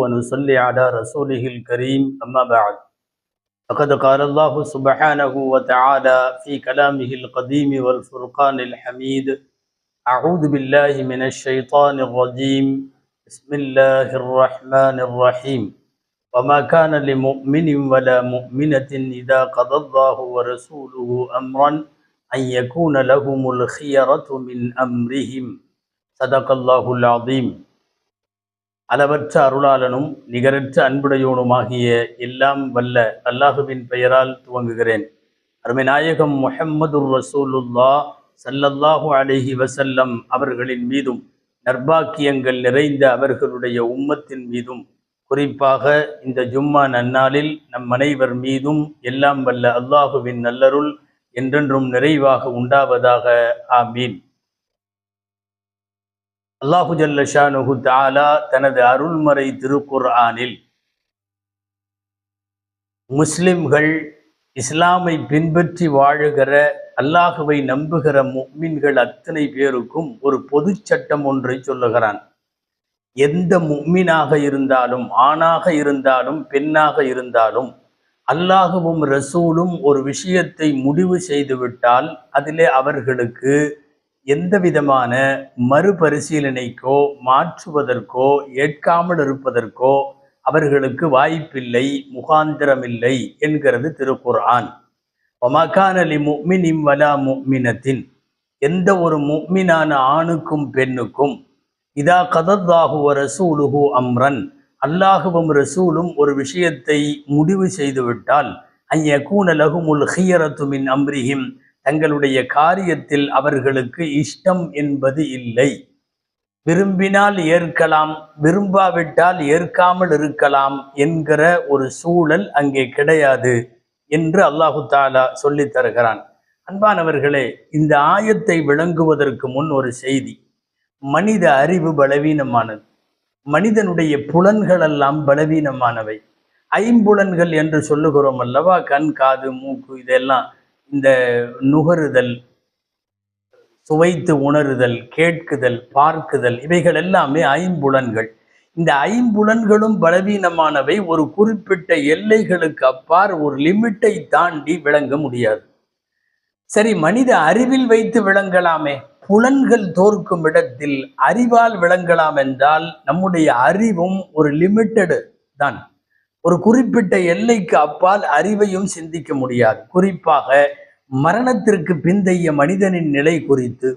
ونصلي على رسوله الكريم أما بعد فقد قال الله سبحانه وتعالى في كلامه القديم والفرقان الحميد أعوذ بالله من الشيطان الرجيم بسم الله الرحمن الرحيم وما كان لمؤمن ولا مؤمنة إذا قضى الله ورسوله أمرا أن يكون لهم الخيرة من أمرهم صدق الله العظيم. அளவற்ற அருளாளனும் நிகரற்ற அன்புடையோனுமாகிய எல்லாம் வல்ல அல்லாஹுவின் பெயரால் துவங்குகிறேன். அருமை நாயகம் முஹம்மதுர் ரசூலுல்லாஹ் ஸல்லல்லாஹு அலைஹி வஸல்லம் அவர்களின் மீதும் நற்பாக்கியங்கள் நிறைந்த அவர்களுடைய உம்மத்தின் மீதும் குறிப்பாக இந்த ஜும்மா நன்னாளில் நம் அனைவர் மீதும் எல்லாம் வல்ல அல்லாஹுவின் நல்லருள் என்றென்றும் நிறைவாக உண்டாவதாக. ஆமீன். அல்லாஹு ஜல்ல ஷானுஹு தஆலா தனது அருள்மறை திருக்குர்ஆனில் முஸ்லிம்கள், இஸ்லாமை பின்பற்றி வாழுகிற அல்லாஹுவை நம்புகிற முஃமின்கள் அத்தனை பேருக்கும் ஒரு பொது சட்டம் ஒன்றை சொல்லுகிறான். எந்த முஃமினாக இருந்தாலும், ஆணாக இருந்தாலும் பெண்ணாக இருந்தாலும், அல்லாஹுவும் ரசூலும் ஒரு விஷயத்தை முடிவு செய்துவிட்டால் அதிலே அவர்களுக்கு எந்த விதமான மறுபரிசீலனைக்கோ மாற்றுவதற்கோ ஏற்காமல் இருப்பதற்கோ அவர்களுக்கு வாய்ப்பில்லை, முகாந்திரமில்லை என்கிறது திருக்குர்ஆன். வமா கான லிமுஃமினின் வலா முஃமினத்தின், எந்த ஒரு முஃமினான ஆணுக்கும் பெண்ணுக்கும் இதா கதல்லாஹு வ ரசூலுஹு அம்ரன், அல்லாஹுவும் ரசூலும் ஒரு விஷயத்தை முடிவு செய்துவிட்டால் அன் யகூன லஹுமுல் ஹியரத்து மின் அம்ரிஹிம், தங்களுடைய காரியத்தில் அவர்களுக்கு இஷ்டம் என்பது இல்லை. விரும்பினால் ஏற்கலாம், விரும்பாவிட்டால் ஏற்காமல் இருக்கலாம் என்கிற ஒரு சூழல் அங்கே கிடையாது என்று அல்லாஹு தாலா சொல்லித் தருகிறான். அன்பானவர்களே, இந்த ஆயத்தை விளங்குவதற்கு முன் ஒரு செய்தி. மனித அறிவு பலவீனமானது. மனிதனுடைய புலன்களெல்லாம் பலவீனமானவை. ஐம்புலன்கள் என்று சொல்லுகிறோம் அல்லவா, கண், காது, மூக்கு, இதெல்லாம் இந்த நுகருதல், சுவைத்து உணருதல், கேட்குதல், பார்க்குதல், இவைகள் எல்லாமே ஐம்புலன்கள். இந்த ஐம்புலன்களும் பலவீனமானவை. ஒரு குறிப்பிட்ட எல்லைகளுக்கு அப்பால் ஒரு லிமிட்டை தாண்டி விளங்க முடியாது. சரி, மனித அறிவில் வைத்து விளங்கலாமே, புலன்கள் தோற்கும் இடத்தில் அறிவால் விளங்கலாம் என்றால் நம்முடைய அறிவும் ஒரு லிமிட்டடு தான். ஒரு குறிப்பிட்ட எல்லைக்கு அப்பால் அறிவையும் சிந்திக்க முடியாது. குறிப்பாக மரணத்திற்கு பிந்தைய மனிதனின் நிலை குறித்து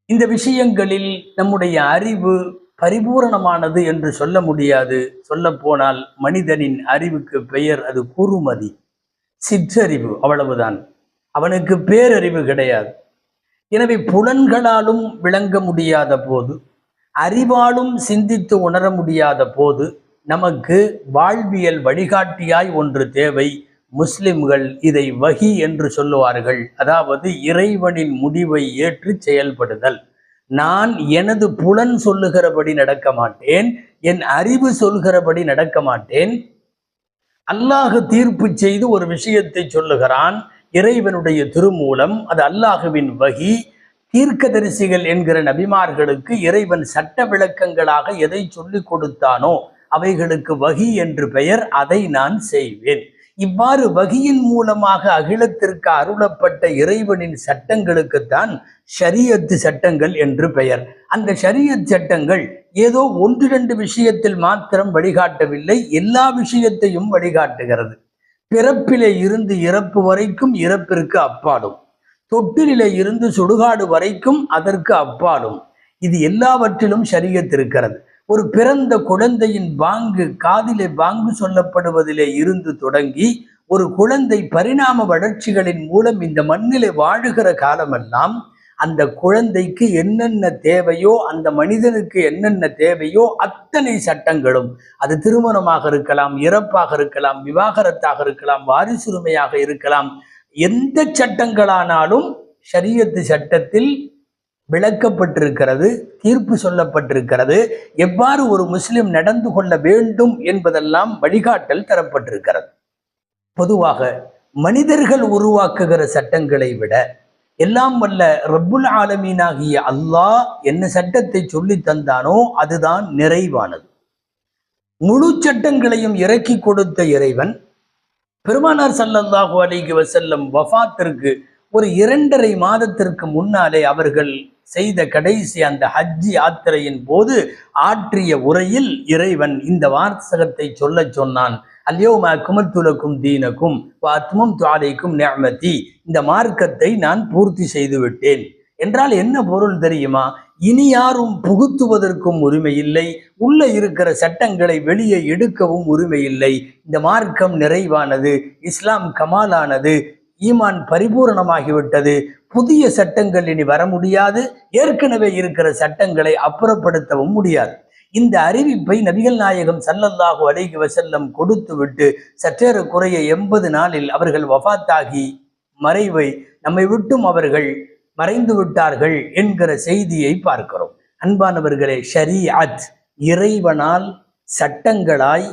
இந்த விஷயங்களில் நம்முடைய அறிவு பரிபூரணமானது என்று சொல்ல முடியாது. சொல்ல போனால் மனிதனின் அறிவுக்கு பெயர் அது குறுமதி, சிற்றறிவு, அவ்வளவுதான். அவனுக்கு பேரறிவு கிடையாது. எனவே புலன்களாலும் விளங்க முடியாத போது, அறிவாலும் சிந்தித்து உணர முடியாத போது நமக்கு வாழ்வியல் வழிகாட்டியாய் ஒன்று தேவை. முஸ்லிம்கள் இதை வஹி என்று சொல்லுவார்கள். அதாவது இறைவனின் முடிவை ஏற்று செயல்படுதல். நான் எனது புலன் சொல்லுகிறபடி நடக்க மாட்டேன், என் அறிவு சொல்கிறபடி நடக்க மாட்டேன். அல்லாஹ் தீர்ப்பு செய்து ஒரு விஷயத்தை சொல்லுகிறான், இறைவனுடைய திருமூலம், அது அல்லாஹுவின் வஹி. தீர்க்கதரிசிகள் என்கிற நபிமார்களுக்கு இறைவன் சட்ட விளக்கங்களாக எதை சொல்லிக் கொடுத்தானோ அவைகளுக்கு வஹி என்று பெயர். அதை நான் செய்வேன். இவ்வாறு வஹியின் மூலமாக அகிலத்திற்கு அருளப்பட்ட இறைவனின் சட்டங்களுக்குத்தான் ஷரியத்து சட்டங்கள் என்று பெயர். அந்த ஷரியத் சட்டங்கள் ஏதோ ஒன்று இரண்டு விஷயத்தில் மாத்திரம் வழிகாட்டவில்லை, எல்லா விஷயத்தையும் வழிகாட்டுகிறது. பிறப்பிலே இருந்து இறப்பு வரைக்கும், இறப்பிற்கு அப்பாலும், தொட்டிலே இருந்து சுடுகாடு வரைக்கும் அதற்கு அப்பாலும், இது எல்லாவற்றிலும் ஷரியத் இருக்கிறது. ஒரு பிறந்த குழந்தையின் பாங்கு, காதிலே பாங்கு சொல்லப்படுவதிலே இருந்து தொடங்கி ஒரு குழந்தை பரிணாம வளர்ச்சிகளின் மூலம் இந்த மண்ணிலே வாழுகிற காலமெல்லாம் அந்த குழந்தைக்கு என்னென்ன தேவையோ, அந்த மனிதனுக்கு என்னென்ன தேவையோ அத்தனை சட்டங்களும், அது திருமணமாக இருக்கலாம், இறப்பாக இருக்கலாம், விவாகரத்தாக இருக்கலாம், வாரிசுரிமையாக இருக்கலாம், எந்த சட்டங்களானாலும் ஷரியத்து சட்டத்தில் விளக்கப்பட்டிருக்கிறது, தீர்ப்பு சொல்லப்பட்டிருக்கிறது. எவ்வாறு ஒரு முஸ்லிம் நடந்து கொள்ள வேண்டும் என்பதெல்லாம் வழிகாட்டல் தரப்பட்டிருக்கிறது. பொதுவாக மனிதர்கள் உருவாக்குகிற சட்டங்களை விட எல்லாம் வல்ல ரப்புல் ஆலமீனாகிய அல்லாஹ் என்ன சட்டத்தை சொல்லி தந்தானோ அதுதான் நிறைவானது. முழு சட்டங்களையும் இறக்கி கொடுத்த இறைவன் பெருமானார் ஸல்லல்லாஹு அலைஹி வஸல்லம் வஃபாத்திற்கு ஒரு 2.5 மாதத்திற்கு முன்னாலே அவர்கள் செய்த கடைசி அந்த ஹஜ் யாத்திரையின் போது ஆற்றிய உரையில் இறைவன் இந்த வாசகத்தை சொல்ல சொன்னான். அல்யௌம அக்மல்து லக்கும் தீனக்கும் வ அத்மம்து அலைக்கும் நிஅமதி. இந்த மார்க்கத்தை நான் பூர்த்தி செய்து விட்டேன் என்றால் என்ன பொருள் தெரியுமா? இனி யாரும் புகுத்துவதற்கும் உரிமை இல்லை, உள்ள இருக்கிற சட்டங்களை வெளியே எடுக்கவும் உரிமை இல்லை. இந்த மார்க்கம் நிறைவானது, இஸ்லாம் கமாலானது, ஈமான் பரிபூரணமாகிவிட்டது. புதிய சட்டங்கள் இனி வர முடியாது, ஏற்கனவே இருக்கிற சட்டங்களை அப்புறப்படுத்தவும் முடியாது. இந்த அறிவிப்பை நபிகள் நாயகம் ஸல்லல்லாஹு அலைஹி வஸல்லம் கொடுத்து விட்டு சற்றேறக்குறைய 80 நாளில் அவர்கள் வஃபாத்தாகி மறைவை நம்மை விட்டும் அவர்கள் மறைந்து விட்டார்கள் என்கிற செய்தியை பார்க்கிறோம். அன்பானவர்களே, ஷரீஅத் இறைவனால் சட்டங்களாய்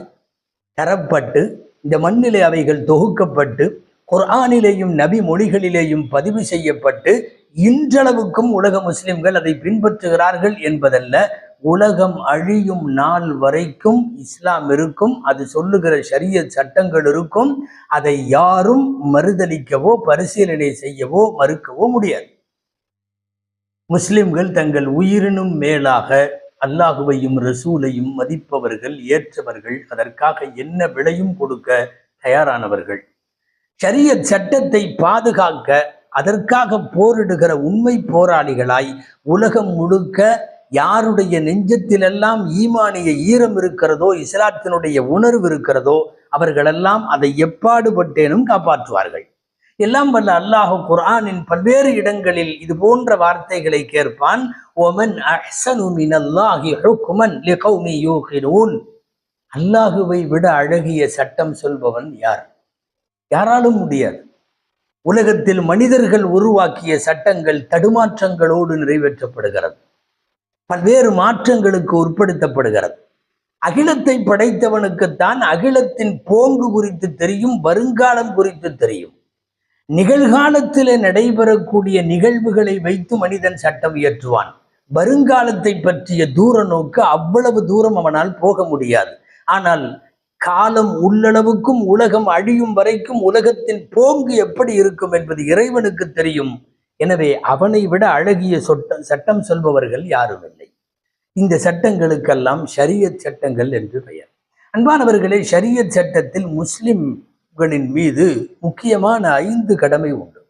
தரப்பட்டு இந்த மண்ணிலே அவைகள் தொகுக்கப்பட்டு குர்ஆனிலேயும் நபி மொழிகளிலேயும் பதிவு செய்யப்பட்டு இன்றளவுக்கும் உலக முஸ்லிம்கள் அதை பின்பற்றுகிறார்கள் என்பதல்ல, உலகம் அழியும் நாள் வரைக்கும் இஸ்லாம் இருக்கும், அது சொல்லுகிற ஷரியத் சட்டங்கள் இருக்கும். அதை யாரும் மறுதலிக்கவோ பரிசீலனை செய்யவோ மறுக்கவோ முடியாது. முஸ்லிம்கள் தங்கள் உயிரினும் மேலாக அல்லாஹுவையும் ரசூலையும் மதிப்பவர்கள், ஏற்றவர்கள், அதற்காக என்ன விலையும் கொடுக்க தயாரானவர்கள். ஷரியத் சட்டத்தை பாதுகாக்க அதற்காக போரிடுகிற உண்மை போராளிகளாய் உலகம் முழுக்க யாருடைய நெஞ்சத்திலெல்லாம் ஈமானிய ஈரம் இருக்கிறதோ, இஸ்லாத்தினுடைய உணர்வு இருக்கிறதோ, அவர்களெல்லாம் அதை எப்பாடுபட்டேனும் காப்பாற்றுவார்கள். எல்லாம் வல்ல அல்லாஹ் குர்ஆனின் பல்வேறு இடங்களில் இது போன்ற வார்த்தைகளை கேட்பான். ஒமன் அஹ்ஸனு மினல்லாஹி ஹுக்மன் லிகௌமி யூகினூன். அல்லாஹுவை விட அழகிய சட்டம் சொல்பவன் யார்? யாராலும் முடியாது. உலகத்தில் மனிதர்கள் உருவாக்கிய சட்டங்கள் தடுமாற்றங்களோடு நிறைவேற்றப்படுகிறது, பல்வேறு மாற்றங்களுக்கு உட்படுத்தப்படுகிறது. அகிலத்தை படைத்தவனுக்குத்தான் அகிலத்தின் போங்கு குறித்து தெரியும், வருங்காலம் குறித்து தெரியும். நிகழ்காலத்திலே நடைபெறக்கூடிய நிகழ்வுகளை வைத்து மனிதன் சட்டம் இயற்றுவான். வருங்காலத்தை பற்றிய தூர நோக்கு அவ்வளவு தூரம் அவனால் போக முடியாது. ஆனால் காலம் உள்ளளவுக்கும் உலகம் அழியும் வரைக்கும் உலகத்தின் போங்கு எப்படி இருக்கும் என்பது இறைவனுக்கு தெரியும். எனவே அவனை விட அழகிய சட்டம் சொல்பவர்கள் யாரும் இல்லை. இந்த சட்டங்களுக்கெல்லாம் ஷரியத் சட்டங்கள் என்று பெயர். அன்பானவர்களே, ஷரியத் சட்டத்தில் முஸ்லிம்களின் மீது முக்கியமான 5 கடமை உண்டு.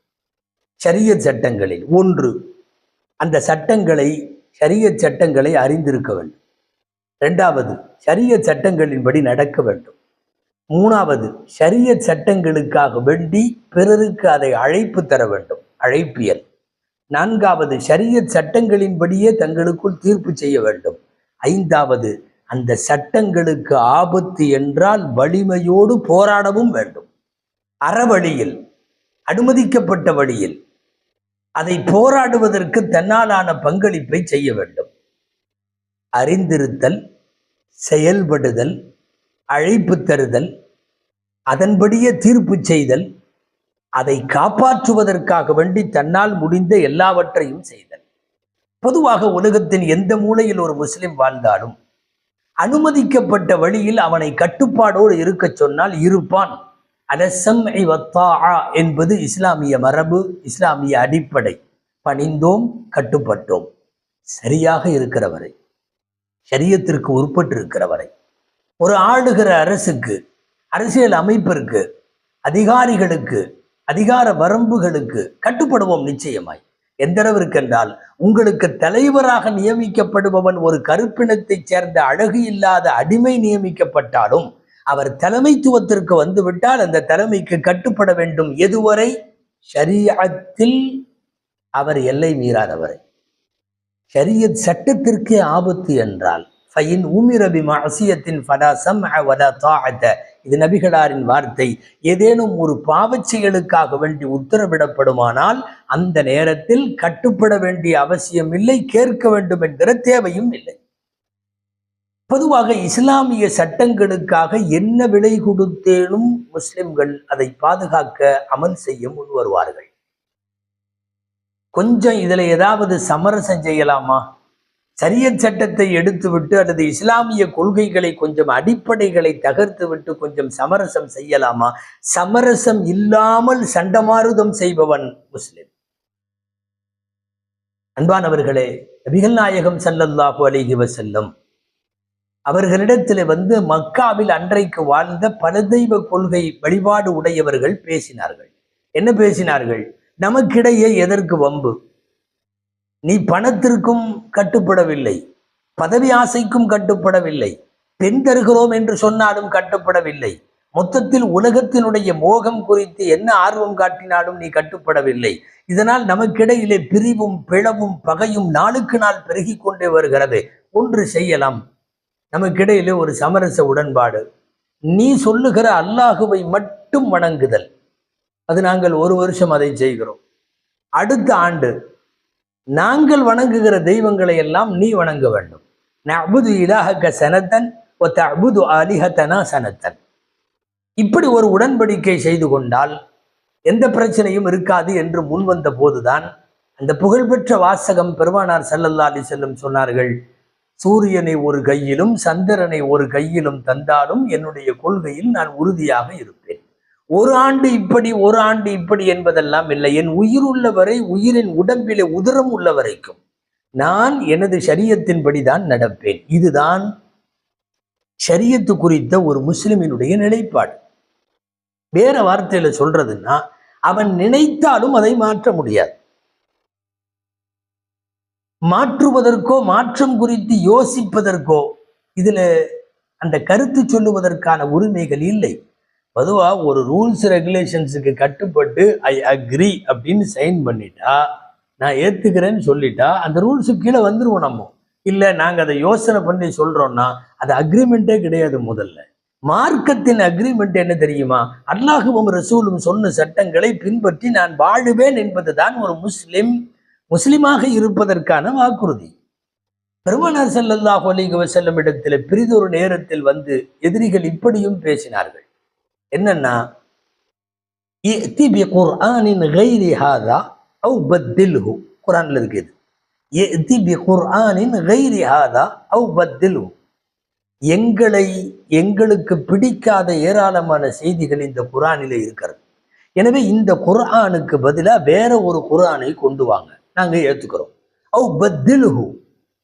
ஷரியத் சட்டங்களில் 1, அந்த சட்டங்களை ஷரியத் சட்டங்களை அறிந்திருக்க வேண்டும். 2வது, ஷரியத் சட்டங்களின்படி நடக்க வேண்டும். 3வது, ஷரியத் சட்டங்களுக்காக வேண்டி பிறருக்கு அதை அழைப்பு தர வேண்டும், அழைப்பியல். 4வது, ஷரியத் சட்டங்களின்படியே தங்களுக்குள் தீர்ப்பு செய்ய வேண்டும். 5வது, அந்த சட்டங்களுக்கு ஆபத்து என்றால் வலிமையோடு போராடவும் வேண்டும். அறவழியில், அனுமதிக்கப்பட்ட வழியில் அதை போராடுவதற்கு தன்னாலான பங்களிப்பை செய்ய வேண்டும். அறிந்திருத்தல், செயல்படுதல், அழைப்பு தருதல், அதன்படியே தீர்ப்பு செய்தல், அதை காப்பாற்றுவதற்காக வேண்டி தன்னால் முடிந்த எல்லாவற்றையும் செய்தல். பொதுவாக உலகத்தின் எந்த மூலையில் ஒரு முஸ்லிம் வாழ்ந்தாலும் அனுமதிக்கப்பட்ட வழியில் அவனை கட்டுப்பாடோடு இருக்க சொன்னால் இருப்பான். அலஸ்ஸம்இ வத்தாஅ என்பது இஸ்லாமிய மரபு, இஸ்லாமிய அடிப்படை. பணிந்தோம், கட்டுப்பட்டோம், சரியாக இருக்கிறவரை, ஷரியத்திற்கு உட்பட்டு இருக்கிறவரை. ஒரு ஆளுகிற அரசுக்கு, அரசியல் அமைப்பிற்கு, அதிகாரிகளுக்கு, அதிகார வரம்புகளுக்கு கட்டுப்படுவோம் நிச்சயமாய். எந்தளவிற்கென்றால் உங்களுக்கு தலைவராக நியமிக்கப்படுபவன் ஒரு கருப்பினத்தைச் சேர்ந்த அழகு இல்லாத அடிமை நியமிக்கப்பட்டாலும் அவர் தலைமைத்துவத்திற்கு வந்துவிட்டால் அந்த தலைமைக்கு கட்டுப்பட வேண்டும். எதுவரை? ஷரீஅத்தில் அவர் எல்லை மீறாதவரை. ஷரியத் சட்டத்திற்கே ஆபத்து என்றால் ஃபைன் உமிர பிமஅசியத்தின் ஃபலா ஸம்அ வலா தாஅத. இது நபிகளாரின் வார்த்தை. ஏதேனும் ஒரு பாவச் செயலுக்காக வேண்டி உத்தரவிடப்படுமானால் அந்த நேரத்தில் கட்டுப்பட வேண்டிய அவசியம் இல்லை, கேட்க வேண்டும் என்கிற தேவையும் இல்லை. பொதுவாக இஸ்லாமிய சட்டங்களுக்காக என்ன விலை கொடுத்தேனும் முஸ்லிம்கள் அதை பாதுகாக்க அமல் செய்ய முன் வருவார்கள். கொஞ்சம் இதுல ஏதாவது சமரசம் செய்யலாமா, ஷரியத் சட்டத்தை எடுத்துவிட்டு அல்லது இஸ்லாமிய கொள்கைகளை கொஞ்சம் அடிப்படைகளை தகர்த்து விட்டு கொஞ்சம் சமரசம் செய்யலாமா? சமரசம் இல்லாமல் சண்டமாருதம் செய்பவன் முஸ்லிம். அன்பானவர்களே, நபிகள் நாயகம் ஸல்லல்லாஹு அலைஹி வஸல்லம் அவர்களிடத்தில் மக்காவில் அன்றைக்கு வாழ்ந்த பல தெய்வ கொள்கை வழிபாடு உடையவர்கள் பேசினார்கள். என்ன பேசினார்கள்? நமக்கிடையே எதற்கு வம்பு? நீ பணத்திற்கும் கட்டுப்படவில்லை, பதவி ஆசைக்கும் கட்டுப்படவில்லை, பெண் தருகிறோம் என்று சொன்னாலும் கட்டுப்படவில்லை, மொத்தத்தில் உலகத்தினுடைய மோகம் குறித்து என்ன ஆர்வம் காட்டினாலும் நீ கட்டுப்படவில்லை. இதனால் நமக்கிடையிலே பிரிவும் பிளவும் பகையும் நாளுக்கு நாள் பெருகி கொண்டே வருகிறது. ஒன்று செய்யலாம், நமக்கிடையிலே ஒரு சமரச உடன்பாடு. நீ சொல்லுகிற அல்லாஹுவை மட்டும் வணங்குதல், அது நாங்கள் 1 வருஷம் அதை செய்கிறோம். அடுத்த ஆண்டு நாங்கள் வணங்குகிற தெய்வங்களை எல்லாம் நீ வணங்க வேண்டும். நஅ்புது இலாஹக சனத்தன் வ தஅ்புது ஆலிஹதனா சனத்தன். இப்படி ஒரு உடன்படிக்கை செய்து கொண்டால் எந்த பிரச்சனையும் இருக்காது என்று முன்வந்த போதுதான் அந்த புகழ்பெற்ற வாசகம் பெருமானார் ஸல்லல்லாஹு அலைஹி வஸல்லம் சொன்னார்கள், சூரியனை ஒரு கையிலும் சந்திரனை ஒரு கையிலும் தந்தாலும் என்னுடைய கொள்கையில் நான் உறுதியாக இருப்பேன். 1 ஆண்டு இப்படி 1 ஆண்டு இப்படி என்பதெல்லாம் இல்லை. என் உயிர் உள்ளவரை, உயிரின் உடம்பிலே உதிரம் உள்ள வரைக்கும் நான் எனது ஷரியத்தின்படிதான் நடப்பேன். இதுதான் ஷரியத்து குறித்த ஒரு முஸ்லிமினுடைய நிலைப்பாடு. வேற வார்த்தையில சொல்றதுன்னா, அவன் நினைத்தாலும் அதை மாற்ற முடியாது. மாற்றுவதற்கோ மாற்றம் குறித்து யோசிப்பதற்கோ இதுல அந்த கருத்து சொல்லுவதற்கான உரிமைகள் இல்லை. பொதுவாக ஒரு ரூல்ஸ் ரெகுலேஷன்ஸுக்கு கட்டுப்பட்டு ஐ அக்ரி அப்படின்னு சைன் பண்ணிட்டா, நான் ஏத்துக்கிறேன்னு சொல்லிட்டா அந்த ரூல்ஸுக்கு கீழே வந்துருவோம். நம்ம இல்லை நாங்கள் அதை யோசனை பண்ணி சொல்றோம்னா அது அக்ரிமெண்ட்டே கிடையாது. முதல்ல மார்க்கத்தின் அக்ரிமெண்ட் என்ன தெரியுமா? அல்லாஹுவும் ரசூலும் சொன்ன சட்டங்களை பின்பற்றி நான் வாழுவேன் என்பதுதான் ஒரு முஸ்லிமாக இருப்பதற்கான வாக்குறுதி. பெருமானார் ஸல்லல்லாஹு அலைஹி வஸல்லம் இடத்தில் பிரிதொரு நேரத்தில் எதிரிகள் இப்படியும் பேசினார்கள். என்னன்னா, இஅதி பிகுர்ஆனின் கைரி ஹாதா அவ் பத்தில்ஹு. குர்ஆன்ல இருக்குது, இஅதி பிகுர்ஆனின் கைரி ஹாதா அவ் பத்தில்ஹு. எங்களுக்கு பிடிக்காத ஏராளமான செய்திகள் இந்த குர்ஆனிலே இருக்கிறது. எனவே இந்த குர்ஆனுக்கு பதிலாக வேற ஒரு குர்ஆனை கொண்டு வாங்க, நாங்க ஏத்துக்கிறோம். அவ் பத்தில்ஹு,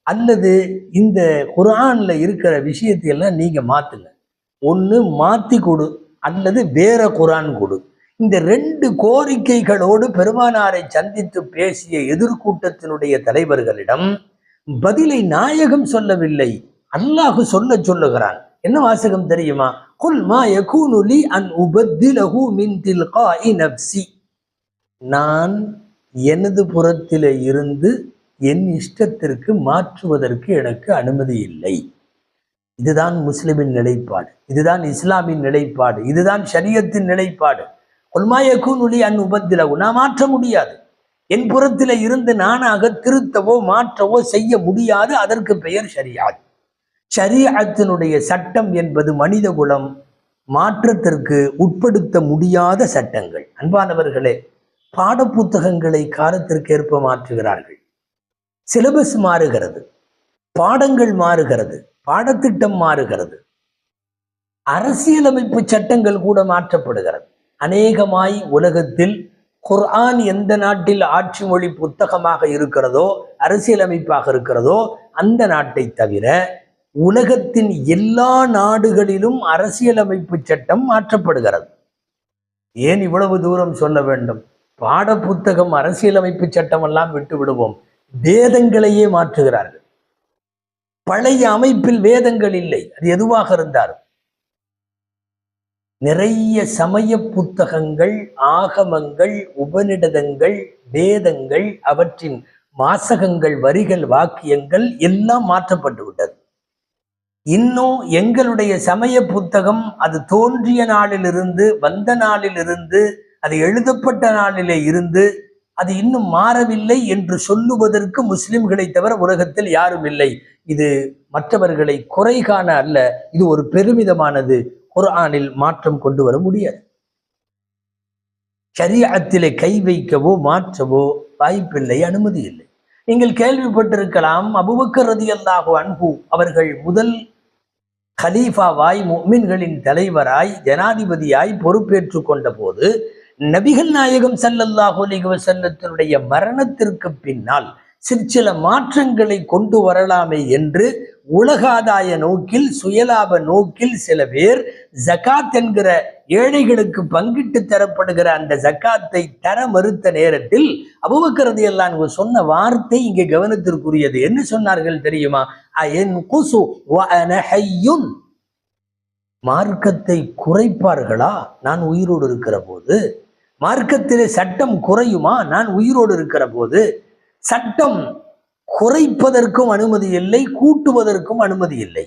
அல்லது இந்த குர்ஆன்ல இருக்கிற விஷயத்தை எல்லாம் நீங்க மாத்துங்க. ஒன்று மாத்தி கொடு அல்லது வேற குர்ஆன் கொடு. இந்த 2 கோரிக்கைகளோடு பெருமானாரை சந்தித்து பேசிய எதிர்கூட்டத்தினுடைய தலைவர்களிடம் பதிலை நாயகம் சொல்லவில்லை, அல்லாஹ் சொல்லுகிறான். என்ன வாசகம் தெரியுமா? குல் மா யகூனு லி அன் உபத்திலஹு மின் தில்காஇ நஃப்ஸி. நான் எனது புறத்திலே இருந்து என் இஷ்டத்திற்கு மாற்றுவதற்கு எனக்கு அனுமதி இல்லை. இதுதான் முஸ்லிமின் நிலைப்பாடு, இதுதான் இஸ்லாமின் நிலைப்பாடு, இதுதான் ஷரியத்தின் நிலைப்பாடு. குல் மா யகூனு லி அன் உபத்திலஹு, நான் மாற்ற முடியாது. என் புறத்திலே இருந்து நானாக திருத்தவோ மாற்றவோ செய்ய முடியாது. அதற்கு பெயர் ஷரியத். ஷரியத்தினுடைய சட்டம் என்பது மனித குலம் மாற்றத்திற்கு உட்படுத்த முடியாத சட்டங்கள். அன்பானவர்களே, பாடப்புத்தகங்களை காலத்திற்கு ஏற்ப மாற்றுகிறார்கள். சிலபஸ் மாறுகிறது, பாடங்கள் மாறுகிறது, பாடத்திட்டம் மாறுகிறது, அரசியலமைப்பு சட்டங்கள் கூட மாற்றப்படுகிறது. அநேகமாய் உலகத்தில் குர்ஆன் எந்த நாட்டில் ஆட்சி மொழி புத்தகமாக இருக்கிறதோ, அரசியலமைப்பாக இருக்கிறதோ, அந்த நாட்டை தவிர உலகத்தின் எல்லா நாடுகளிலும் அரசியலமைப்பு சட்டம் மாற்றப்படுகிறது. ஏன் இவ்வளவு தூரம் சொல்ல வேண்டும்? பாட புத்தகம், அரசியலமைப்பு சட்டம் எல்லாம் விட்டு விடுவோம், வேதங்களையே மாற்றுகிறார்கள். பழைய அமைப்பில் வேதங்கள் இல்லை, அது எதுவாக இருந்தாலும். நிறைய சமய புத்தகங்கள், ஆகமங்கள், உபநிடதங்கள், வேதங்கள், அவற்றின் வாசகங்கள், வரிகள், வாக்கியங்கள் எல்லாம் மாற்றப்பட்டு விட்டது. இன்னும் எங்களுடைய சமய புத்தகம் அது தோன்றிய நாளிலிருந்து, வந்த நாளிலிருந்து, அது எழுதப்பட்ட நாளிலே இருந்து அது இன்னும் மாறவில்லை என்று சொல்லுவதற்கு முஸ்லிம்களை தவிர உலகத்தில் யாரும் இல்லை. இது மற்றவர்களை குறை காண அல்ல, இது ஒரு பெருமிதமானது. குர்ஆனில் மாற்றம் கொண்டு வர முடியாது. ஷரியத்திலே கை வைக்கவோ மாற்றவோ வாய்ப்பில்லை, அனுமதி இல்லை. நீங்கள் கேள்விப்பட்டிருக்கலாம், அபூபக்கர் ரலியல்லாஹு அன்ஹு அவர்கள் முதல் கலீஃபாவாய் முஃமின்களின் தலைவராய் ஜனாதிபதியாய் பொறுப்பேற்று கொண்ட போது நபிகள் நாயகம் ஸல்லல்லாஹு அலைஹி வஸல்லத்தினுடைய மரணத்திற்கு பின்னால் சிற்சில மாற்றங்களை கொண்டு வரலாமே என்று உலகாதாய நோக்கில் சுயலாப நோக்கில் சில பேர் ஜகாத் என்கிற ஏழைகளுக்கு பங்கிட்டு தரப்படுகிற அந்த ஜகாத்தை தர மறுத்த நேரத்தில் அபூபக்கர் ரலியல்லாஹு அன்ஹு சொன்ன வார்த்தை இங்கே கவனத்திற்குரியது. என்ன சொன்னார்கள் தெரியுமா? அயன்குசு வ அன ஹய்யுன். மார்க்கத்தை குறைப்பார்களா நான் உயிரோடு இருக்கிற போது? மார்க்கத்திலே சட்டம் குறையுமா நான் உயிரோடு இருக்கிற போது? சட்டம் குறைப்பதற்கும் அனுமதி இல்லை, கூட்டுவதற்கும் அனுமதி இல்லை,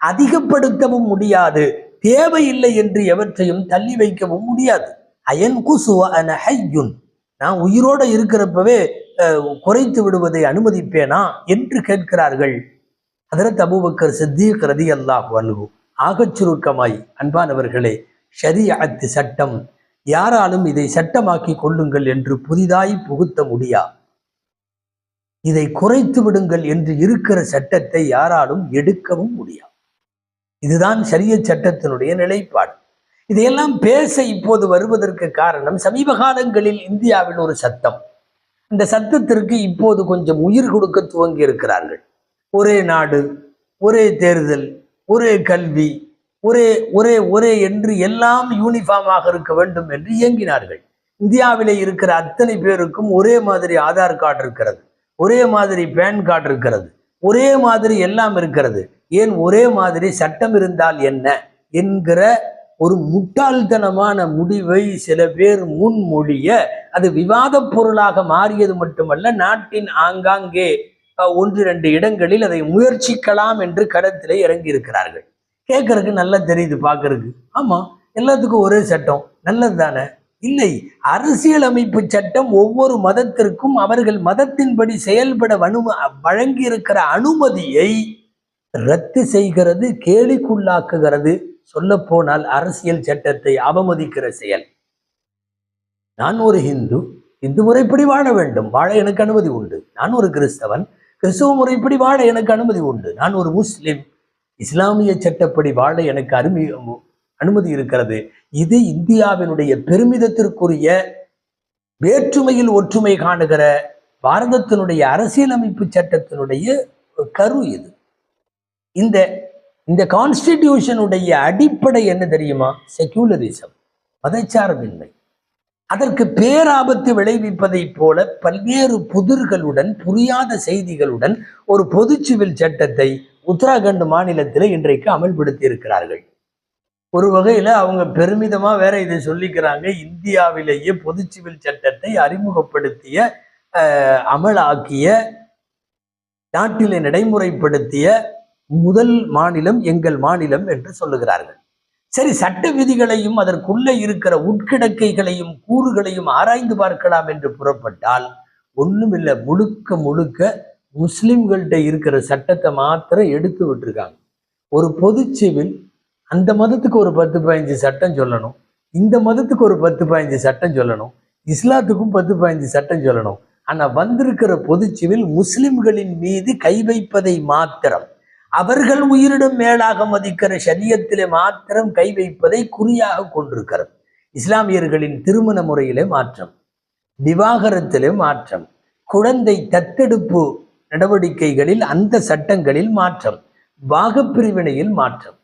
அதிகப்படுத்தவும் முடியாது, தேவையில்லை என்று எவற்றையும் தள்ளி வைக்கவும் முடியாது. அயன்குசு வ அன ஹய்யுன். நான் உயிரோட இருக்கிறப்பவே குறைத்து விடுவதை அனுமதிப்பேனா என்று கேட்கிறார்கள். ஹதரத் அபூபக்கர் சித்தீக் ரலியல்லாஹு அன்ஹு ஆகச் சுருக்கமாய், அன்பானவர்களே, ஷரீஅத் சட்டம், யாராலும் இதை சட்டமாக்கி கொள்ளுங்கள் என்று புதிதாய் புகுத்த முடியா. இதை குறைத்து விடுங்கள் என்று இருக்கிற சட்டத்தை யாராலும் எடுக்கவும் முடியாது. இதுதான் ஷரியத் சட்டத்தினுடைய நிலைப்பாடு. இதையெல்லாம் பேச இப்போது வருவதற்கு காரணம், சமீப காலங்களில் இந்தியாவில் ஒரு சட்டம், இந்த சட்டத்திற்கு இப்போது கொஞ்சம் உயிர் கொடுக்க துவங்கி இருக்கிறார்கள். ஒரே நாடு, ஒரே தேர்தல், ஒரே கல்வி, ஒரே ஒரே ஒரே என்று எல்லாம் யூனிஃபார்மாக இருக்க வேண்டும் என்று இயங்கினார்கள். இந்தியாவிலே இருக்கிற அத்தனை பேருக்கும் ஒரே மாதிரி ஆதார் கார்டு இருக்கிறது, ஒரே மாதிரி பேன் கார்டு இருக்கிறது, ஒரே மாதிரி எல்லாம் இருக்கிறது. ஏன் ஒரே மாதிரி சட்டம் இருந்தால் என்ன என்கிற ஒரு முட்டாள்தனமான முடிவை சில பேர் முன்மொழிய அது விவாத பொருளாக மாறியது மட்டுமல்ல, நாட்டின் ஆங்காங்கே 1-2 இடங்களில் அதை முயற்சிக்கலாம் என்று களத்திலே இறங்கி இருக்கிறார்கள். கேட்கறதுக்கு நல்லா தெரியுது, பார்க்கறதுக்கு. ஆமா, எல்லாத்துக்கும் ஒரே சட்டம் நல்லது தானே? இல்லை, அரசியலமைப்பு சட்டம் ஒவ்வொரு மதத்திற்கும் அவர்கள் மதத்தின்படி செயல்பட வழங்கி இருக்கிற அனுமதியை ரத்து செய்கிறது, கேலிக்குள்ளாக்குகிறது. சொல்ல போனால் அரசியல் சட்டத்தை அவமதிக்கிற செயல். நான் ஒரு இந்து முறைப்படி வாழ வேண்டும், வாழ எனக்கு அனுமதி உண்டு. நான் ஒரு கிறிஸ்தவன், கிறிஸ்தவ முறைப்படி வாழ எனக்கு அனுமதி உண்டு. நான் ஒரு முஸ்லிம், இஸ்லாமிய சட்டப்படி வாழ எனக்கு அனுமதி இருக்கிறது. இது இந்தியாவினுடைய பெருமிதத்திற்குரிய, வேற்றுமையில் ஒற்றுமை காணுகிற பாரதத்தினுடைய அரசியலமைப்பு சட்டத்தினுடைய கரு இது. இந்த கான்ஸ்டிடியூஷனுடைய அடிப்படை என்ன தெரியுமா? செக்யூலரிசம், மதச்சார்பின்மை. அதற்கு பேராபத்து விளைவிப்பதை போல பல்வேறு புதிர்களுடன், புரியாத செய்திகளுடன் ஒரு பொது சிவில் சட்டத்தை உத்தராகண்ட் மாநிலத்தில் இன்றைக்கு அமல்படுத்தி இருக்கிறார்கள். ஒரு வகையில அவங்க பெருமிதமா வேற இதை சொல்லிக்கிறாங்க, இந்தியாவிலேயே பொது சிவில் சட்டத்தை அறிமுகப்படுத்திய, அமலாக்கிய, நாட்டிலே நடைமுறைப்படுத்திய முதல் மாநிலம் எங்கள் மாநிலம் என்று சொல்லுகிறார்கள். சரி, சட்ட விதிகளையும் அதற்குள்ளே இருக்கிற உட்கிடக்கைகளையும் கூறுகளையும் ஆராய்ந்து பார்க்கலாம் என்று புறப்பட்டால் ஒண்ணுமில்லை, முழுக்க முழுக்க முஸ்லிம்கள்கிட்ட இருக்கிற சட்டத்தை மாத்திரம் எடுத்து விட்டுருக்காங்க. ஒரு பொது சிவில் அந்த மதத்துக்கு ஒரு 10-15 சட்டம் சொல்லணும், இந்த மதத்துக்கு ஒரு 10-15 சட்டம் சொல்லணும், இஸ்லாத்துக்கும் 10-15 சட்டம் சொல்லணும். ஆனா வந்திருக்கிற பொது சிவில் முஸ்லிம்களின் மீது கை வைப்பதை மாத்திரம், அவர்கள் உயிரிடம் மேலாக மதிக்கிற ஷரியத்திலே மாத்திரம் கை வைப்பதை குறியாக கொண்டிருக்கிறது. இஸ்லாமியர்களின் திருமண முறையிலே மாற்றம், விவாகரத்திலே மாற்றம், குழந்தை தத்தெடுப்பு நடவடிக்கைகளில் அந்த சட்டங்களில் மாற்றம், பாகப்பிரிவினையில் மாற்றம்.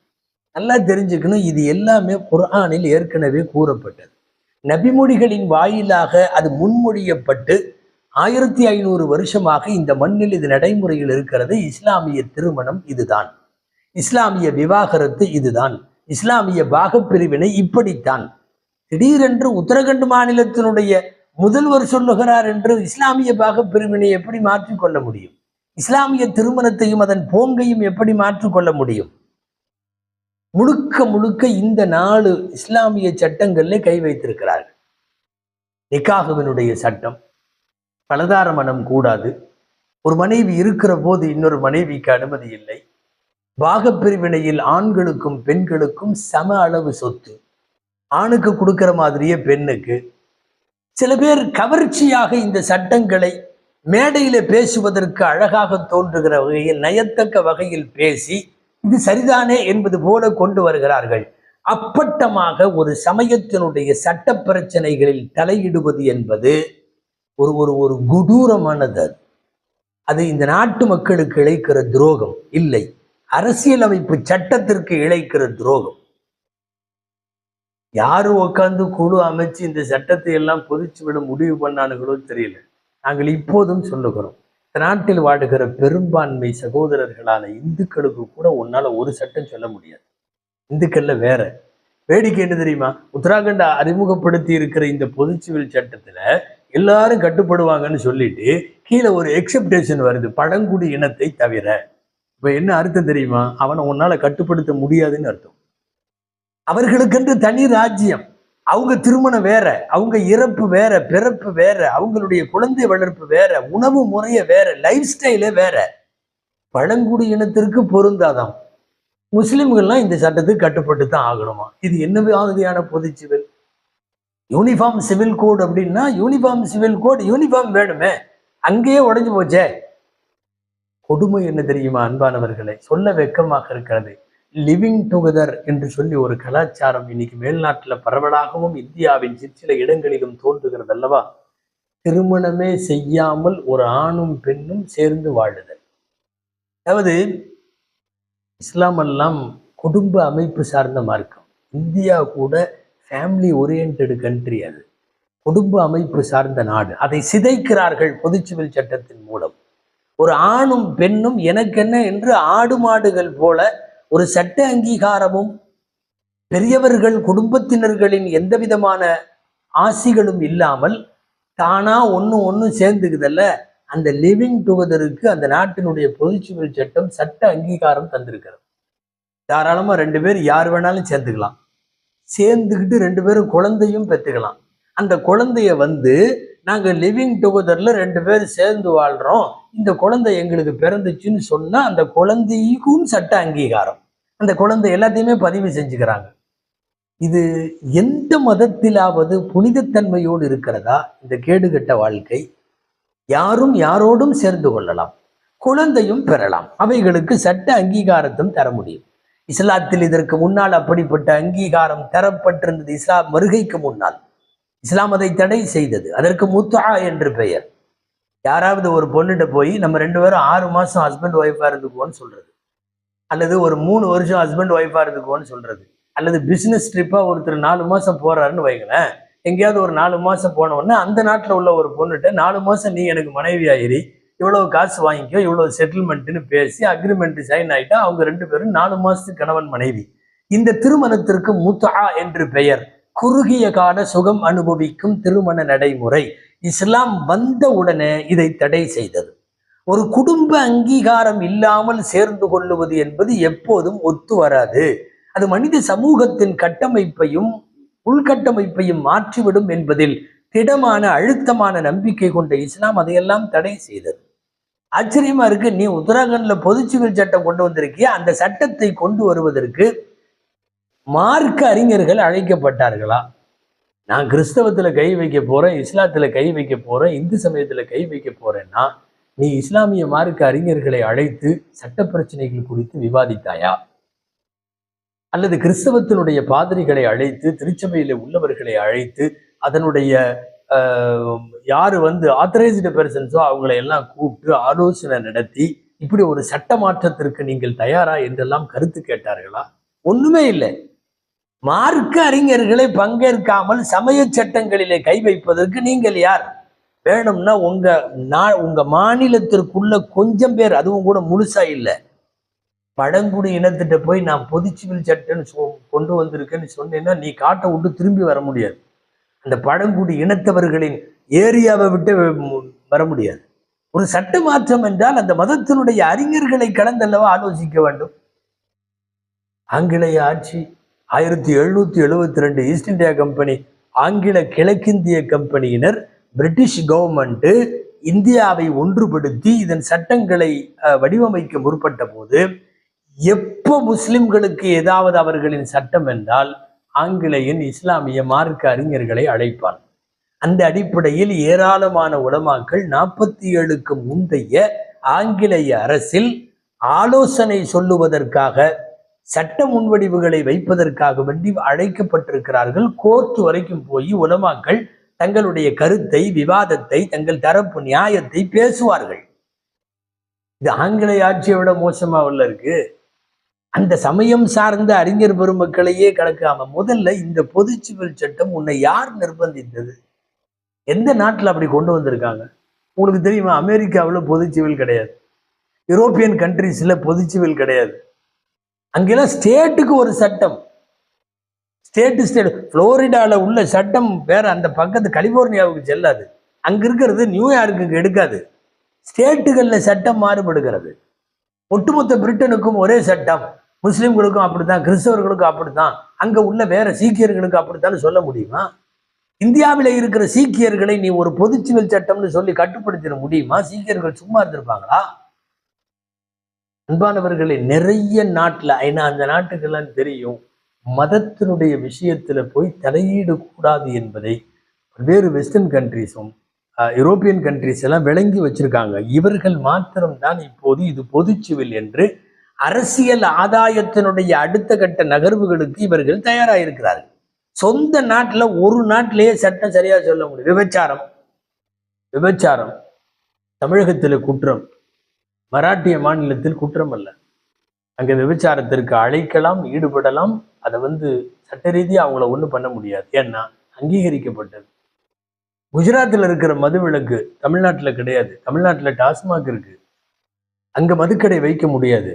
நல்லா தெரிஞ்சுக்கணும், இது எல்லாமே குர்ஆனில் ஏற்கனவே கூறப்பட்டது. நபிமொழிகளின் வாயிலாக அது முன்மொழியப்பட்டு 1500 வருஷமாக இந்த மண்ணில் இது நடைமுறையில் இருக்கிறது. இஸ்லாமிய திருமணம் இதுதான், இஸ்லாமிய விவாகரத்து இதுதான், இஸ்லாமிய பாகப்பிரிவினை இப்படித்தான். திடீரென்று உத்தரகண்ட் மாநிலத்தினுடைய முதல்வர் சொல்லுகிறார் என்று இஸ்லாமிய பாகப்பிரிவினை எப்படி மாற்றிக்கொள்ள முடியும்? இஸ்லாமிய திருமணத்தையும் அதன் போங்கையும் எப்படி மாற்றிக்கொள்ள முடியும்? முழுக்க முழுக்க இந்த 4 இஸ்லாமிய சட்டங்களிலே கை வைத்திருக்கிறார்கள். நிக்காஹுவினுடைய சட்டம், பலதார மனம் கூடாது, ஒரு மனைவி இருக்கிற போது இன்னொரு மனைவிக்கு அனுமதி இல்லை, பாகப்பிரிவினையில் ஆண்களுக்கும் பெண்களுக்கும் சம அளவு சொத்து, ஆணுக்கு கொடுக்கிற மாதிரியே பெண்ணுக்கு. சில பேர் கவர்ச்சியாக இந்த சட்டங்களை மேடையில பேசுவதற்கு அழகாக தோன்றுகிற வகையில் நயத்தக்க வகையில் பேசி இது சரிதானே என்பது போல கொண்டு வருகிறார்கள். அப்பட்டமாக ஒரு சமயத்தினுடைய சட்ட பிரச்சனைகளில் தலையிடுவது என்பது ஒரு ஒரு ஒரு கொடூரமானது. அது இந்த நாட்டு மக்களுக்கு இழைக்கிற துரோகம் இல்லை, அரசியலமைப்பு சட்டத்திற்கு இழைக்கிற துரோகம். யாரும் உட்கார்ந்து குழு அமைச்சு இந்த சட்டத்தை எல்லாம் பொதிச்சு விட முடிவு பண்ணானுங்களோ தெரியல. நாங்கள் இப்போதும் சொல்லுகிறோம், நாட்டில் வாடுகிற பெரும்பான்மை சகோதரர்களான இந்துக்களுக்கு கூட உன்னால ஒரு சட்டம் சொல்ல முடியாது. இந்துக்கள்ல வேற வேடிக்கை என்ன தெரியுமா? உத்தராகண்ட் அறிமுகப்படுத்தி இருக்கிற இந்த பொது சிவில் சட்டத்துல எல்லாரும் கட்டுப்படுவாங்கன்னு சொல்லிட்டு கீழே ஒரு எக்ஸப்டேஷன் வருது, பழங்குடி இனத்தை தவிர. இப்ப என்ன அர்த்தம் தெரியுமா? அவனை உன்னால கட்டுப்படுத்த முடியாதுன்னு அர்த்தம். அவர்களுக்கென்று தனி ராஜ்யம், அவங்க திருமணம் வேற, அவங்க இறப்பு வேற, பிறப்பு வேற, அவங்களுடைய குழந்தை வளர்ப்பு வேற, உணவு முறைய வேற, லைஃப் ஸ்டைலே வேற. பழங்குடி இனத்திற்கு பொருந்தாதான். முஸ்லிம்கள்லாம் இந்த சட்டத்துக்கு கட்டுப்பட்டு தான் ஆகணுமா? இது என்ன மாதிரியான பொது சிவில்? யூனிஃபார்ம் சிவில் கோட் அப்படின்னா யூனிஃபார்ம் சிவில் கோட் யூனிஃபார்ம் வேணுமே, அங்கேயே உடைஞ்சு போச்சே. கொடுமை என்ன தெரியுமா அன்பானவர்களை? சொல்ல வெக்கமாக இருக்கிறது. லிவிங் டுகெதர் என்று சொல்லி ஒரு கலாச்சாரம் இன்னைக்கு மேல்நாட்டில் பரவலாகவும் இந்தியாவின் சிற்சில இடங்களிலும் தோன்றுகிறது அல்லவா? திருமணமே செய்யாமல் ஒரு ஆணும் பெண்ணும் சேர்ந்து வாழுதல். அதாவது இஸ்லாம் எல்லாம் குடும்ப அமைப்பு சார்ந்த மார்க்கம். இந்தியா கூட ஃபேமிலி ஓரியன்டட் கண்ட்ரி, அது குடும்ப அமைப்பு சார்ந்த நாடு. அதை சிதைக்கிறார்கள் பொது சிவில் சட்டத்தின் மூலம். ஒரு ஆணும் பெண்ணும் எனக்கென்ன என்று ஆடு மாடுகள் போல ஒரு சட்ட அங்கீகாரமும் பெரியவர்கள் குடும்பத்தினர்களின் எந்த விதமான ஆசிகளும் இல்லாமல் தானா ஒன்று சேர்ந்துக்குதல்ல, அந்த லிவிங் டுகெதருக்கு அந்த நாட்டினுடைய பொது சிவில் சட்டம் சட்ட அங்கீகாரம் தந்திருக்கிறது. தாராளமா 2 பேர் யார் வேணாலும் சேர்ந்துக்கலாம், சேர்ந்துக்கிட்டு 2 பேரும் குழந்தையும் பெற்றுக்கலாம். அந்த குழந்தைய நாங்க லிவிங் டுகெதர்ல 2 பேர் சேர்ந்து வாழ்றோம், இந்த குழந்தை எங்களுக்கு பிறந்துச்சுன்னு சொன்னா அந்த குழந்தைக்கும் சட்ட அங்கீகாரம். அந்த குழந்தை எல்லாத்தையுமே பதிவு செஞ்சுக்கிறாங்க. இது எந்த மதத்திலாவது புனிதத்தன்மையோடு இருக்கிறதா? இந்த கேடுகட்ட வாழ்க்கை. யாரும் யாரோடும் சேர்ந்து கொள்ளலாம், குழந்தையும் பெறலாம், அவைகளுக்கு சட்ட அங்கீகாரத்தும் தர முடியும். இஸ்லாத்தில் இதற்கு முன்னால் அப்படிப்பட்ட அங்கீகாரம் தரப்பட்டிருந்தது. இஸ்லாம் வருகைக்கு முன்னால் இஸ்லாம் அதை தடை செய்தது. அதற்கு முத்தா என்று பெயர். யாராவது ஒரு பொண்ணுகிட்ட போய் நம்ம 2 பேரும் 6 மாசம் ஹஸ்பண்ட் ஒய்ஃபா இருந்துக்குவோன்னு சொல்றது, அல்லது ஒரு 3 வருஷம் ஹஸ்பண்ட் ஒய்ஃபா இருந்துக்குவோன்னு சொல்றது, அல்லது பிசினஸ் ட்ரிப்பா ஒருத்தர் 4 மாசம் போறாருன்னு வைங்களேன், எங்கேயாவது ஒரு 4 மாசம் போனவுடனே அந்த நாட்டில் உள்ள ஒரு பொண்ணுகிட்ட 4 மாசம் நீ எனக்கு மனைவி ஆயிரி, இவ்வளவு காசு வாங்கிக்கோ, இவ்வளவு செட்டில்மெண்ட்னு பேசி அக்ரிமெண்ட் சைன் ஆயிட்டா அவங்க 2 பேரும் 4 மாசத்துக்கு கணவன் மனைவி. இந்த திருமணத்திற்கு முத்தா என்று பெயர். குறுகிய கால சுகம் அனுபவிக்கும் திருமண நடைமுறை. இஸ்லாம் வந்த உடனே இதை தடை செய்தது. ஒரு குடும்ப அங்கீகாரம் இல்லாமல் சேர்ந்து கொள்ளுவது என்பது எப்போதும் ஒத்து வராது. அது மனித சமூகத்தின் கட்டமைப்பையும் உள்கட்டமைப்பையும் மாற்றிவிடும் என்பதில் திடமான அழுத்தமான நம்பிக்கை கொண்ட இஸ்லாம் அதையெல்லாம் தடை செய்தது. ஆச்சரியமா இருக்கு, நீ உத்தராகண்ட்ல பொது சிவில் சட்டம் கொண்டு வந்திருக்கிய, அந்த சட்டத்தை கொண்டு வருவதற்கு மார்க்க அறிஞர்கள் அழைக்கப்பட்டார்களா? நான் கிறிஸ்தவத்துல கை வைக்க போறேன், இஸ்லாத்துல கை வைக்க போறேன், இந்து சமயத்துல கை வைக்க போறேன்னா நீ இஸ்லாமிய மார்க்க அறிஞர்களை அழைத்து சட்ட பிரச்சனைகள் குறித்து விவாதித்தாயா? அல்லது கிறிஸ்தவத்தினுடைய பாதிரிகளை அழைத்து, திருச்சபையில உள்ளவர்களை அழைத்து, அதனுடைய யாரு ஆத்தரைஸ்டு பெர்சன்ஸோ அவங்களை எல்லாம் கூப்பிட்டு ஆலோசனை நடத்தி இப்படி ஒரு சட்ட மாற்றத்திற்கு நீங்கள் தயாரா என்றெல்லாம் கருத்து கேட்டார்களா? ஒண்ணுமே இல்லை. மார்க்க அறிஞர்களை பங்கேற்காமல் சமய சட்டங்களிலே கை வைப்பதற்கு நீங்கள் யார்? வேணும்னா உங்க மாநிலத்திற்குள்ள கொஞ்சம் பேர், அதுவும் கூட முழுசா இல்லை, பழங்குடி இனத்திட்ட போய் நான் பொது சிவில் சட்டம் கொண்டு வந்திருக்கேன்னு சொன்னேன்னா நீ காட்டை விட்டு திரும்பி வர முடியாது. அந்த பழங்குடி இனத்தவர்களின் ஏரியாவை விட்டு வர முடியாது. ஒரு சட்ட மாற்றம் என்றால் அந்த மதத்தினுடைய அறிஞர்களை கலந்தல்லவா ஆலோசிக்க வேண்டும். ஆங்கிலேய ஆட்சி 1772 ஈஸ்ட் இந்தியா கம்பெனி, ஆங்கில கிழக்கிந்திய கம்பெனியினர், பிரிட்டிஷ் கவர்மெண்ட் இந்தியாவை ஒன்றுபடுத்தி இதன் சட்டங்களை வடிவமைக்க முற்பட்ட போது எப்போ முஸ்லிம்களுக்கு ஏதாவது அவர்களின் சட்டம் என்றால் ஆங்கிலேயன் இஸ்லாமிய மார்க்க அறிஞர்களை அழைப்பான். அந்த அடிப்படையில் ஏராளமான உலமாக்கள் 47க்கு முந்தைய ஆங்கிலேய அரசில் ஆலோசனை சொல்லுவதற்காக சட்ட முன்வடிவுகளை வைப்பதற்காக வேண்டி அழைக்கப்பட்டிருக்கிறார்கள். கோர்ட் வரைக்கும் போய் உலமாக்கள் தங்களுடைய கருத்தை, விவாதத்தை, தங்கள் தரப்பு நியாயத்தை பேசுவார்கள். இது ஆங்கிலேய ஆட்சியை விட மோசமாவல்ல இருக்கு. அந்த சமயம் சார்ந்த அறிஞர் பெருமக்களையே கலக்காம முதல்ல இந்த பொது சிவில் சட்டம் உன்னை யார் நிர்பந்தித்தது? எந்த நாட்டில் அப்படி கொண்டு வந்திருக்காங்க? உங்களுக்கு தெரியுமா? அமெரிக்காவில் பொது சிவில் கிடையாது, யூரோப்பியன் கண்ட்ரீஸ்ல பொது சிவில் கிடையாது. அங்கெல்லாம் ஸ்டேட்டுக்கு ஒரு சட்டம், ஸ்டேட் புளோரிடாவில் உள்ள சட்டம் வேற, அந்த பக்கத்து கலிபோர்னியாவுக்கு செல்லாது, அங்க இருக்கிறது நியூயார்க்குக்கு எடுக்காது. ஸ்டேட்டுகளில் சட்டம் மாறுபடுகிறது. ஒட்டுமொத்த பிரிட்டனுக்கும் ஒரே சட்டம், முஸ்லிம்களுக்கும் அப்படித்தான், கிறிஸ்தவர்களுக்கும் அப்படித்தான், அங்க உள்ள வேற சீக்கியர்களுக்கு அப்படித்தான் சொல்ல முடியுமா? இந்தியாவில் இருக்கிற சீக்கியர்களை நீ ஒரு பொது சிவில் சட்டம்னு சொல்லி கட்டுப்படுத்திட முடியுமா? சீக்கியர்கள் சும்மா இருந்திருப்பாங்களா? அன்பானவர்களை, நிறைய நாட்டில் அந்த நாட்டுக்கெல்லாம் தெரியும் மதத்தினுடைய விஷயத்துல போய் தலையீடு கூடாது என்பதை வெவ்வேறு வெஸ்டர்ன் கண்ட்ரீஸும் யூரோப்பியன் கண்ட்ரீஸ் எல்லாம் விளங்கி வச்சிருக்காங்க. இவர்கள் மாத்திரம்தான் இப்போது இது பொது சிவில் என்று அரசியல் ஆதாயத்தினுடைய அடுத்த கட்ட நகர்வுகளுக்கு இவர்கள் தயாராயிருக்கிறார்கள். சொந்த நாட்டில் ஒரு நாட்டிலேயே சட்டம் சரியா சொல்ல முடியும். விபச்சாரம் தமிழகத்தில் குற்றம், மராட்டிய மாநிலத்தில் குற்றம் அல்ல. அங்க விபச்சாரத்திற்கு அழைக்கலாம், ஈடுபடலாம். அதை சட்ட ரீதியாக அவங்கள ஒன்றும் பண்ண முடியாது, ஏன்னா அங்கீகரிக்கப்பட்டது. குஜராத்தில் இருக்கிற மதுவிலக்கு தமிழ்நாட்டில் கிடையாது. தமிழ்நாட்டில் டாஸ்மாக் இருக்கு, அங்க மதுக்கடை வைக்க முடியாது.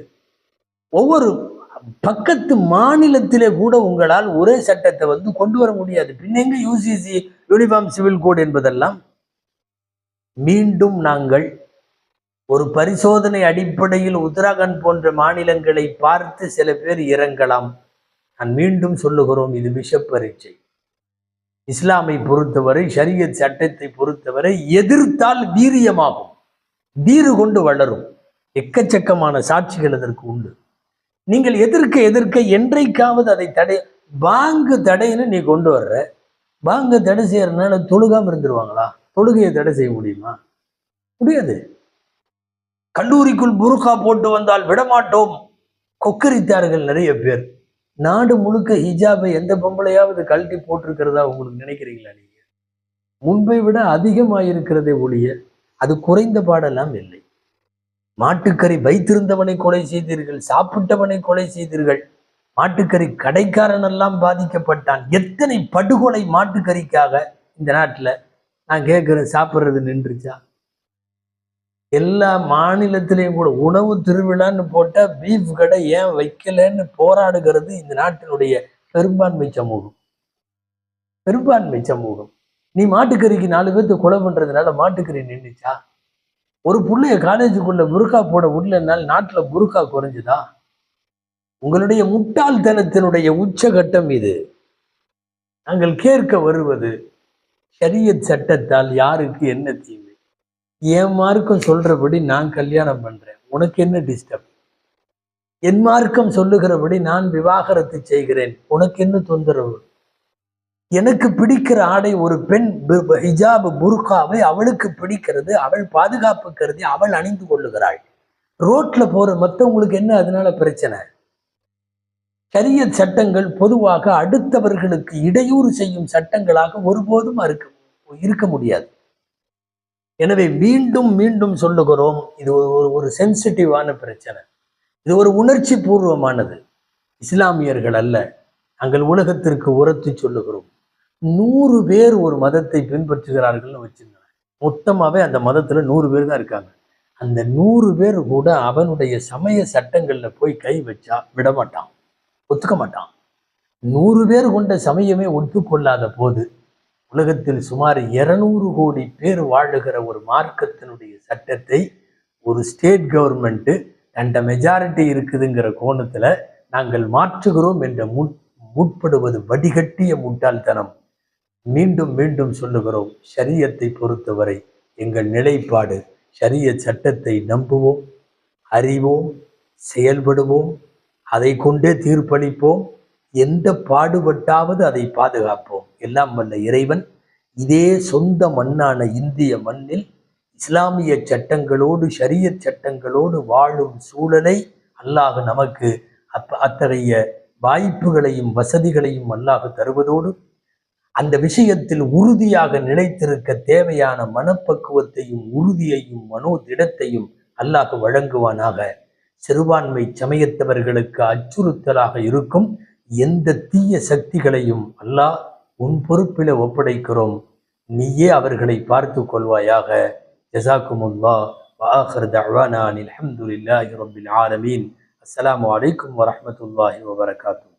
ஒவ்வொரு பக்கத்து மாநிலத்திலே கூட உங்களால் ஒரே சட்டத்தை கொண்டு வர முடியாது. பின்னெங்க யூசிசி, யூனிஃபார்ம் சிவில் கோட் என்பதெல்லாம்? மீண்டும் நாங்கள் ஒரு பரிசோதனை அடிப்படையில் உத்தராகண்ட் போன்ற மாநிலங்களை பார்த்து சில பேர் இறங்கலாம். நான் மீண்டும் சொல்லுகிறோம், இது விஷ பரீட்சை. இஸ்லாமை பொறுத்தவரை, ஷரியத் சட்டத்தை பொறுத்தவரை எதிர்த்தால் வீரியமாகும், வீறு கொண்டு வளரும். எக்கச்சக்கமான சாட்சிகள் அதற்கு உண்டு. நீங்கள் எதிர்க்க என்றைக்காவது அதை தடை, பாங்கு தடைன்னு நீ கொண்டு வர்ற, பாங்கு தடை செய்யறதுனால தொழுகாம இருந்துருவாங்களா? தொழுகையை தடை செய்ய முடியுமா? முடியாது. கல்லூரிக்குள் புருகா போட்டு வந்தால் விடமாட்டோம் கொக்கரித்தார்கள் நிறைய பேர். நாடு முழுக்க ஹிஜாபை எந்த பொம்பளையாவது கழட்டி போட்டிருக்கிறதா உங்களுக்கு நினைக்கிறீங்களா? நீங்க முன்பை விட அதிகமாயிருக்கிறதே ஒழிய அது குறைந்த பாடெல்லாம் இல்லை. மாட்டுக்கறி வைத்திருந்தவனை கொலை செய்தீர்கள், சாப்பிட்டவனை கொலை செய்தீர்கள், மாட்டுக்கறி கடைக்காரன் எல்லாம் பாதிக்கப்பட்டான். எத்தனை படுகொலை மாட்டுக்கறிக்காக இந்த நாட்டில். நான் கேட்கிறேன், சாப்பிட்றது நின்றுச்சா? எல்லா மாநிலத்திலையும் கூட உணவு திருவிழான்னு போட்டா பீஃப் கடை ஏன் வைக்கலன்னு போராடுகிறது இந்த நாட்டினுடைய பெரும்பான்மை சமூகம். நீ மாட்டுக்கறிக்கு 4 பேர்த்து கொலை பண்றதுனால மாட்டுக்கறி நின்றுச்சா? ஒரு பிள்ளைய காலேஜுக்குள்ள புருகா போட விடலனால நாட்டுல புருகா குறைஞ்சுதா? உங்களுடைய முட்டாள்தனத்தினுடைய உச்சகட்டம் இது. நாங்கள் கேட்க வருவது, ஷரியத் சட்டத்தால் யாருக்கு என்ன தீமை? என் மார்க்கம் சொல்றபடி நான் கல்யாணம் பண்றேன், உனக்கு என்ன டிஸ்டர்ப்? என் மார்க்கம் சொல்லுகிறபடி நான் விவாகரத்து செய்கிறேன், உனக்கு என்ன தொந்தரவு? எனக்கு பிடிக்கிற ஆடை ஒரு பெண் ஹிஜாப் புர்காவை அவளுக்கு பிடிக்கிறது, அவள் பாதுகாப்பு கருதி அவள் அணிந்து கொள்ளுகிறாள். ரோட்ல போற மற்றவங்களுக்கு என்ன அதனால பிரச்சனை? ஷரியத் சட்டங்கள் பொதுவாக அடுத்தவர்களுக்கு இடையூறு செய்யும் சட்டங்களாக ஒருபோதும் இருக்க முடியாது. எனவே மீண்டும் மீண்டும் சொல்லுகிறோம், இது ஒரு சென்சிட்டிவான பிரச்சனை, இது ஒரு உணர்ச்சி பூர்வமானது. இஸ்லாமியர்கள் அல்ல, நாங்கள் உலகத்திற்கு உரத்து சொல்லுகிறோம். 100 பேர் ஒரு மதத்தை பின்பற்றுகிறார்கள்னு வச்சிருந்தாங்க. மொத்தமாவே அந்த மதத்துல 100 பேர் தான் இருக்காங்க. அந்த 100 பேர் கூட அவனுடைய சமய சட்டங்கள்ல போய் கை வச்சா விடமாட்டான், ஒத்துக்க மாட்டான். 100 பேர் கொண்ட சமயமே ஒத்துக்கொள்ளாத போது உலகத்தில் சுமார் 200 கோடி பேர் வாழுகிற ஒரு மார்க்கத்தினுடைய சட்டத்தை ஒரு ஸ்டேட் கவர்மெண்ட் அந்த மெஜாரிட்டி இருக்குதுங்கிற கோணத்துல நாங்கள் மாற்றுகிறோம் என்ற முற்படுவது வடிகட்டிய முட்டாள்தனம். மீண்டும் மீண்டும் சொல்லுகிறோம், ஷரியத்தை பொறுத்தவரை எங்கள் நிலைப்பாடு, ஷரியத் சட்டத்தை நம்புவோம், அறிவோம், செயல்படுவோம், அதை கொண்டே தீர்ப்பளிப்போம், எந்த பாடுபட்டாவது அதை பாதுகாப்போம். எல்லாம் வல்ல இறைவன் இதே சொந்த மண்ணான இந்திய மண்ணில் இஸ்லாமிய சட்டங்களோடு ஷரியத் சட்டங்களோடு வாழும் சூழலை அல்லாஹ் நமக்கு அத்தகைய வாய்ப்புகளையும் வசதிகளையும் அல்லாஹ் தருவதோடு அந்த விஷயத்தில் உறுதியாக நிலைத்திருக்க தேவையான மனப்பக்குவத்தையும் உறுதியையும் மனோதிடத்தையும் அல்லாஹ் வழங்குவானாக. சிறுபான்மை சமயத்தவர்களுக்கு அச்சுறுத்தலாக இருக்கும் எந்த தீய சக்திகளையும் அல்லாஹ் உன் பொறுப்பில் ஒப்படைக்கிறோம், நீயே அவர்களை பார்த்து கொள்வாயாக. ஜஸாக்குமுல்லாஹ் வ ஆகிரு தஅவானா அல்ஹம்துலில்லாஹி ரப்பில் ஆலமீன். அஸ்ஸலாமு அலைக்கும் வரஹ்மத்துல்லாஹி வபரகாத்துஹு.